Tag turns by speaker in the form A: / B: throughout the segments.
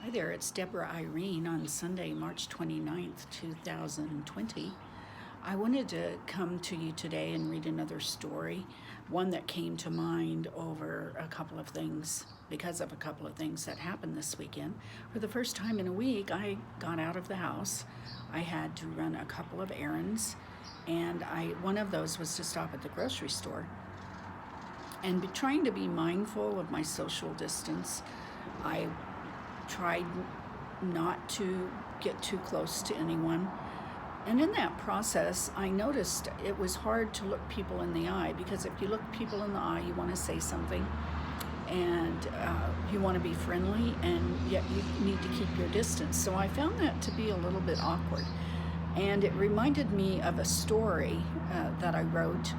A: Hi there, it's Deborah Irene on Sunday, March 29th, 2020. I wanted to come to you today and read another story, one that came to mind over because of a couple of things that happened this weekend. For the first time in a week, I got out of the house. I had to run a couple of errands, and one of those was to stop at the grocery store. And trying to be mindful of my social distance, I tried not to get too close to anyone. And in that process, I noticed it was hard to look people in the eye, because if you look people in the eye, you want to say something and you want to be friendly, and yet you need to keep your distance. So I found that to be a little bit awkward. And it reminded me of a story that I wrote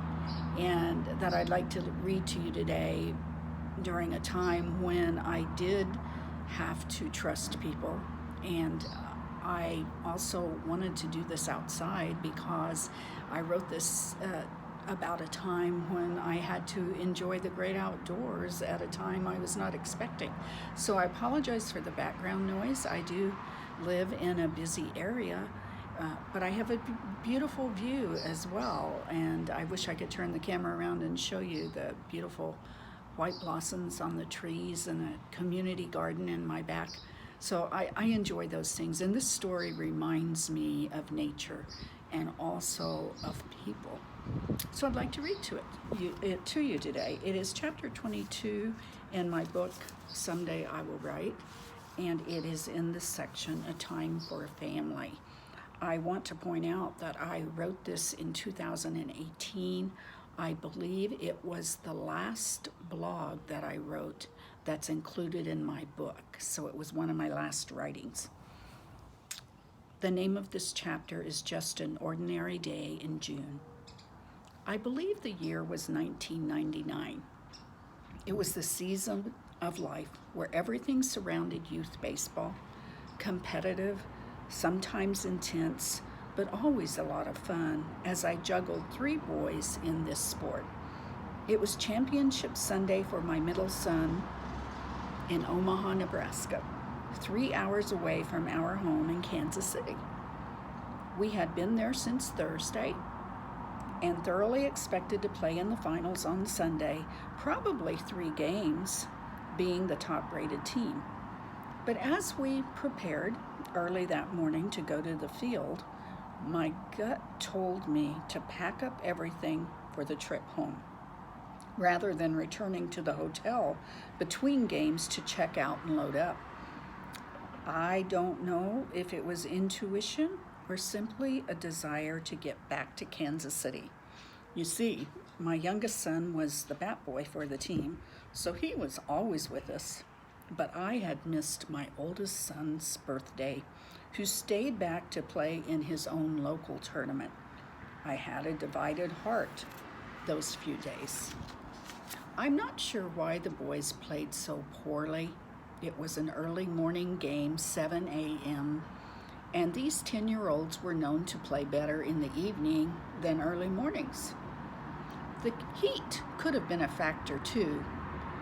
A: and that I'd like to read to you today during a time when I did have to trust people. And I also wanted to do this outside because I wrote this about a time when I had to enjoy the great outdoors at a time I was not expecting. So I apologize for the background noise. I do live in a busy area, but I have a beautiful view as well, and I wish I could turn the camera around and show you the beautiful white blossoms on the trees and a community garden in my back. So I enjoy those things, and this story reminds me of nature and also of people. So I'd like to read it to you today. It is chapter 22 in my book, Someday I Will Write, and it is in the section, A Time for a Family. I want to point out that I wrote this in 2018. I believe it was the last blog that I wrote that's included in my book, so it was one of my last writings. The name of this chapter is Just an Ordinary Day in June. I believe the year was 1999. It was the season of life where everything surrounded youth baseball, competitive, sometimes intense, but always a lot of fun, as I juggled 3 boys in this sport. It was championship Sunday for my middle son in Omaha, Nebraska, 3 hours away from our home in Kansas City. We had been there since Thursday and thoroughly expected to play in the finals on Sunday, probably 3 games, being the top-rated team. But as we prepared early that morning to go to the field, my gut told me to pack up everything for the trip home, rather than returning to the hotel between games to check out and load up. I don't know if it was intuition or simply a desire to get back to Kansas City. You see, my youngest son was the bat boy for the team, so he was always with us. But I had missed my oldest son's birthday, who stayed back to play in his own local tournament. I had a divided heart those few days. I'm not sure why the boys played so poorly. It was an early morning game, 7 a.m., and these 10-year-olds were known to play better in the evening than early mornings. The heat could have been a factor too.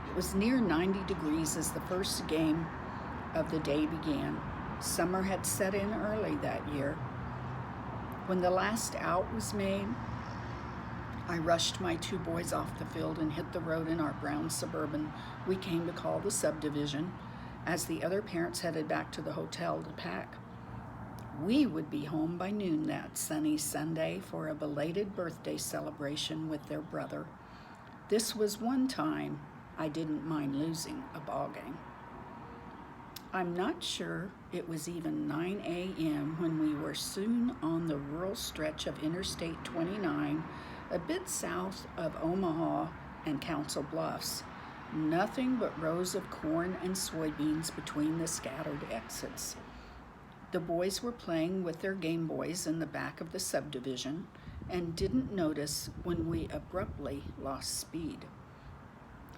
A: It was near 90 degrees as the first game of the day began. Summer had set in early that year. When the last out was made, I rushed my 2 boys off the field and hit the road in our brown Suburban we came to call the subdivision, as the other parents headed back to the hotel to pack. We would be home by noon that sunny Sunday for a belated birthday celebration with their brother. This was one time I didn't mind losing a ball game. I'm not sure it was even 9 a.m. when we were soon on the rural stretch of Interstate 29, a bit south of Omaha and Council Bluffs. Nothing but rows of corn and soybeans between the scattered exits. The boys were playing with their Game Boys in the back of the subdivision and didn't notice when we abruptly lost speed.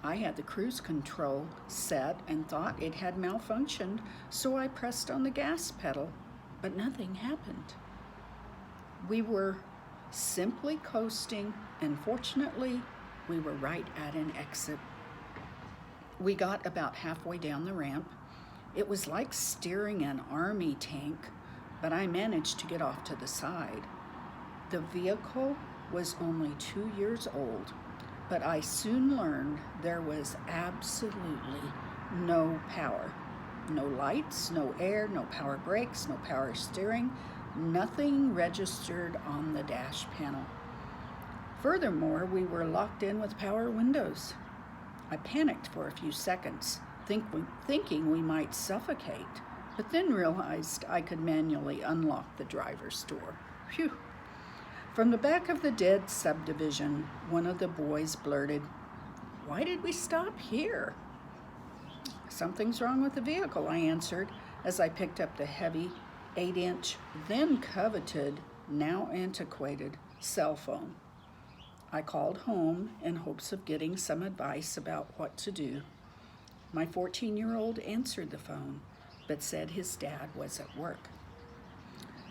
A: I had the cruise control set and thought it had malfunctioned, so I pressed on the gas pedal, but nothing happened. We were simply coasting, and fortunately, we were right at an exit. We got about halfway down the ramp. It was like steering an army tank, but I managed to get off to the side. The vehicle was only 2 years old, but I soon learned there was absolutely no power. No lights, no air, no power brakes, no power steering, nothing registered on the dash panel. Furthermore, we were locked in with power windows. I panicked for a few seconds, thinking we might suffocate, but then realized I could manually unlock the driver's door. Phew. From the back of the dead subdivision, one of the boys blurted, "Why did we stop here?" "Something's wrong with the vehicle," I answered as I picked up the heavy 8-inch, then coveted, now antiquated, cell phone. I called home in hopes of getting some advice about what to do. My 14-year-old answered the phone, but said his dad was at work.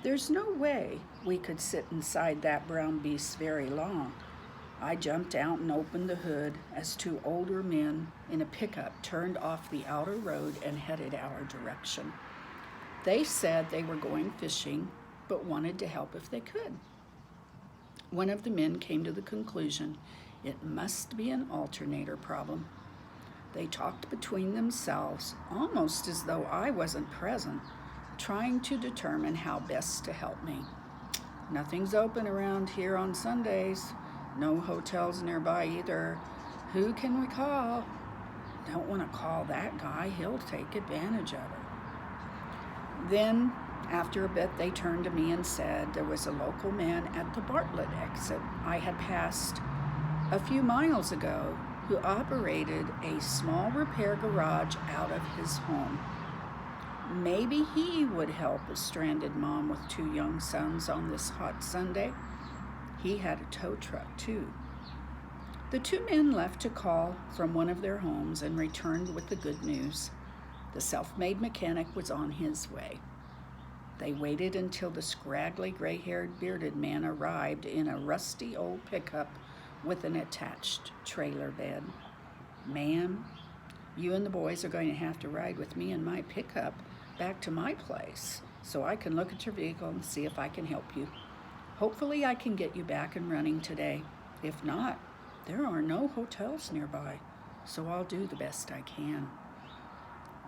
A: There's no way we could sit inside that brown beast very long. I jumped out and opened the hood as two older men in a pickup turned off the outer road and headed our direction. They said they were going fishing, but wanted to help if they could. One of the men came to the conclusion it must be an alternator problem. They talked between themselves, almost as though I wasn't present, trying to determine how best to help me. "Nothing's open around here on Sundays. No hotels nearby either. Who can we call?" "Don't want to call that guy. He'll take advantage of it." Then, after a bit, they turned to me and said there was a local man at the Bartlett exit I had passed a few miles ago who operated a small repair garage out of his home. Maybe he would help a stranded mom with 2 young sons on this hot Sunday. He had a tow truck, too. The 2 men left to call from one of their homes and returned with the good news. The self-made mechanic was on his way. They waited until the scraggly, gray-haired, bearded man arrived in a rusty old pickup with an attached trailer bed. "Ma'am, you and the boys are going to have to ride with me in my pickup back to my place so I can look at your vehicle and see if I can help you. Hopefully I can get you back and running today. If not, there are no hotels nearby, so I'll do the best I can."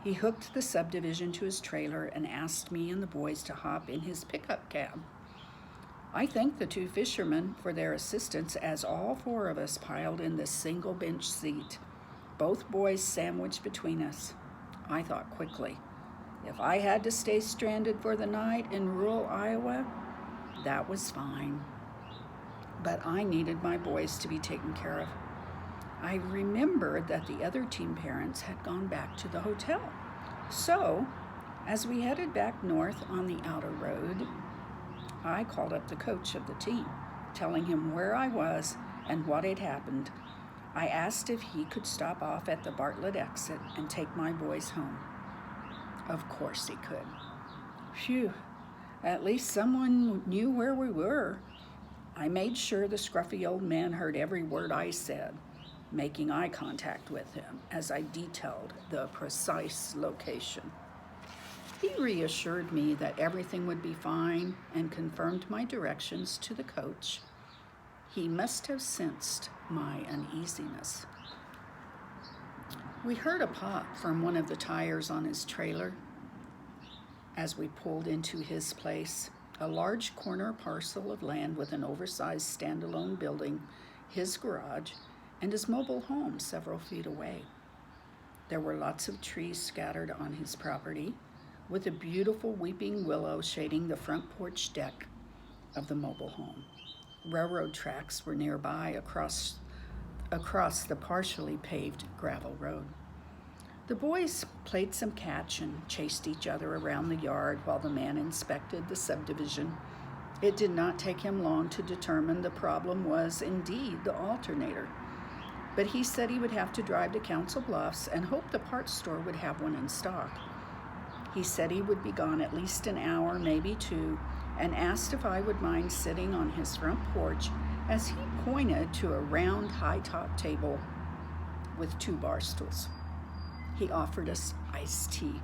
A: He hooked the subdivision to his trailer and asked me and the boys to hop in his pickup cab. I thanked the 2 fishermen for their assistance as all 4 of us piled in the single bench seat, both boys sandwiched between us. I thought quickly. If I had to stay stranded for the night in rural Iowa, that was fine. But I needed my boys to be taken care of. I remembered that the other team parents had gone back to the hotel. So, as we headed back north on the outer road, I called up the coach of the team, telling him where I was and what had happened. I asked if he could stop off at the Bartlett exit and take my boys home. Of course he could. Phew, at least someone knew where we were. I made sure the scruffy old man heard every word I said, making eye contact with him as I detailed the precise location. He reassured me that everything would be fine and confirmed my directions to the coach. He must have sensed my uneasiness. We heard a pop from one of the tires on his trailer as we pulled into his place, a large corner parcel of land with an oversized standalone building, his garage, and his mobile home several feet away. There were lots of trees scattered on his property, with a beautiful weeping willow shading the front porch deck of the mobile home. Railroad tracks were nearby across the partially paved gravel road. The boys played some catch and chased each other around the yard while the man inspected the subdivision. It did not take him long to determine the problem was indeed the alternator, but he said he would have to drive to Council Bluffs and hoped the parts store would have one in stock. He said he would be gone at least an hour, maybe 2, and asked if I would mind sitting on his front porch as he pointed to a round, high-top table with 2 bar stools. He offered us iced tea.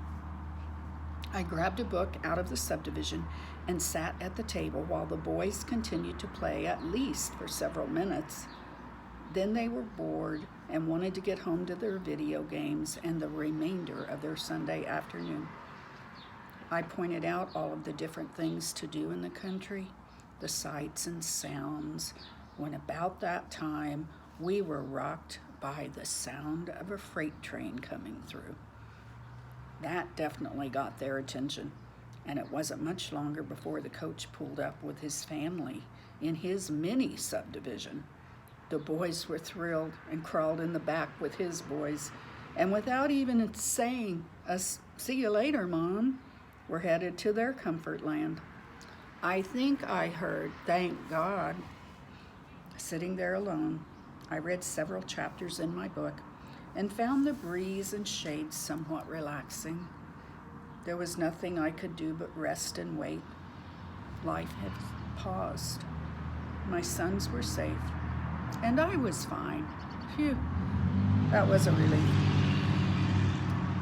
A: I grabbed a book out of the subdivision and sat at the table while the boys continued to play at least for several minutes. Then they were bored and wanted to get home to their video games and the remainder of their Sunday afternoon. I pointed out all of the different things to do in the country, the sights and sounds, when about that time we were rocked by the sound of a freight train coming through. That definitely got their attention, and it wasn't much longer before the coach pulled up with his family in his mini subdivision. The boys were thrilled and crawled in the back with his boys, and without even saying, "See you later, Mom," were headed to their comfort land. I think I heard, "Thank God." Sitting there alone, I read several chapters in my book and found the breeze and shade somewhat relaxing. There was nothing I could do but rest and wait. Life had paused. My sons were safe, and I was fine. Phew, that was a relief.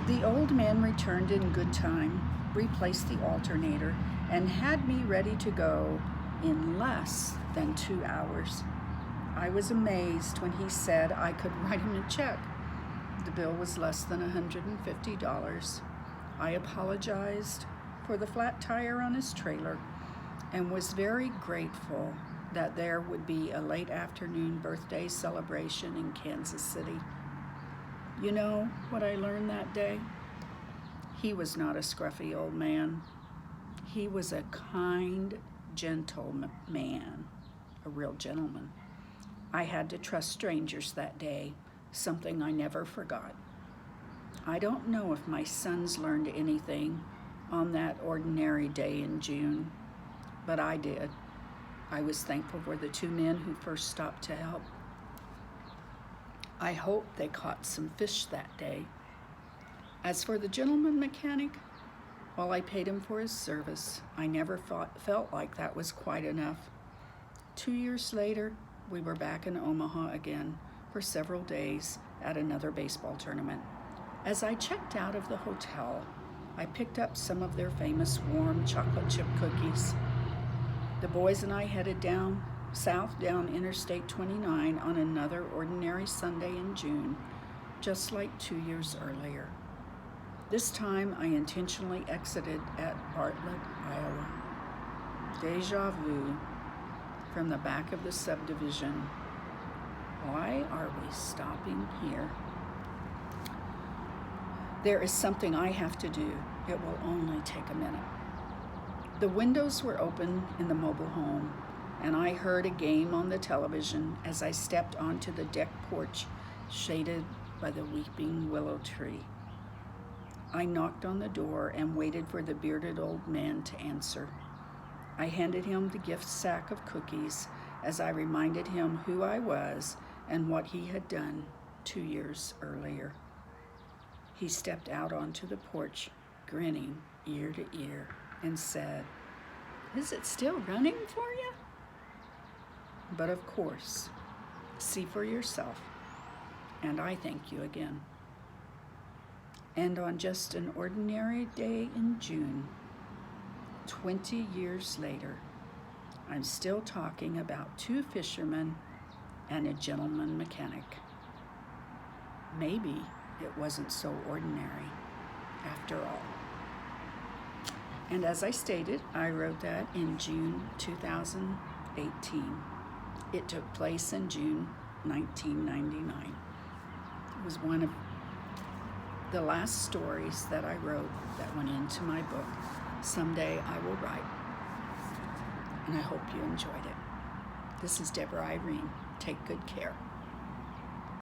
A: The old man returned in good time, replaced the alternator, and had me ready to go in less than 2 hours. I was amazed when he said I could write him a check. The bill was less than $150. I apologized for the flat tire on his trailer and was very grateful that there would be a late afternoon birthday celebration in Kansas City. You know what I learned that day? He was not a scruffy old man. He was a kind, gentle man, a real gentleman. I had to trust strangers that day, something I never forgot. I don't know if my sons learned anything on that ordinary day in June, but I did. I was thankful for the 2 men who first stopped to help. I hope they caught some fish that day. As for the gentleman mechanic, while I paid him for his service, I never felt like that was quite enough. 2 years later, we were back in Omaha again for several days at another baseball tournament. As I checked out of the hotel, I picked up some of their famous warm chocolate chip cookies. The boys and I headed south down Interstate 29 on another ordinary Sunday in June, just like 2 years earlier. This time I intentionally exited at Bartlett, Iowa. Deja vu from the back of the subdivision. Why are we stopping here? There is something I have to do. It will only take a minute. The windows were open in the mobile home, and I heard a game on the television as I stepped onto the deck porch shaded by the weeping willow tree. I knocked on the door and waited for the bearded old man to answer. I handed him the gift sack of cookies as I reminded him who I was and what he had done 2 years earlier. He stepped out onto the porch, grinning ear to ear, and said, "Is it still running for you?" But of course, see for yourself, and I thank you again. And on just an ordinary day in June, 20 years later, I'm still talking about 2 fishermen and a gentleman mechanic. Maybe it wasn't so ordinary after all. And as I stated, I wrote that in June 2018. It took place in June 1999. It was one of the last stories that I wrote that went into my book, Someday I Will Write. And I hope you enjoyed it. This is Deborah Irene. Take good care.